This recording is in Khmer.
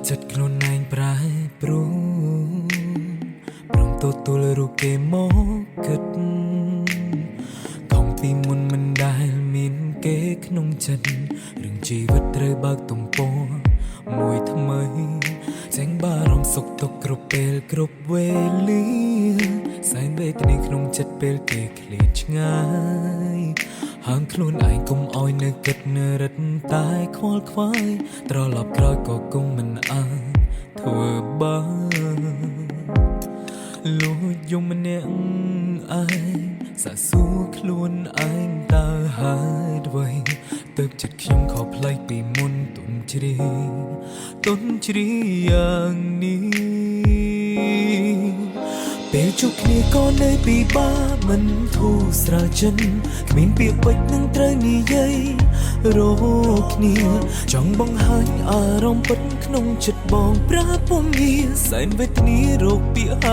ចិត្តខ្លួនឯងប្រែប្រួលព្រមទទួលរូបគេមកគិតខំពីមុនមិនដែលមានគេក្នុងចិត្តរឿងជីវិតត្រូវបើកទំព័រមួយថ្មីចេញបារម្ភសុខទុក្ខគ្រប់ពេលគ្រប់វេលាសែងវេទនាក្នុងចិត្តពេលគេឃ្លាតឆ្ងាយហាងខ្លួនឯងកុំអោយនៅគិតនៅរិតតែខ្វល់ខ្វាយត្រឡប់ក្រោយក៏គង់មិនអាចធ្វើបានលួចយំម្នាក់ឯងសាសួរខ្លួនឯងតើហេតុអ្វីទើបចិត្តខ្ញុំខុសប្លែកពីមុនទុនជ្រាយ៉ាងនេះពេលជួបគ្នាក៏នៅពិបាកមិនធូរស្រាលចិត្តគ្មានពាក្យពេចន៍នឹងត្រូវនិយាយរកគ្នាចង់បង្ហាញអារម្មណ៍ពិតក្នុងចិត្តបងប្រាពុំងារសែនវេទនារោគពាក្យហៅ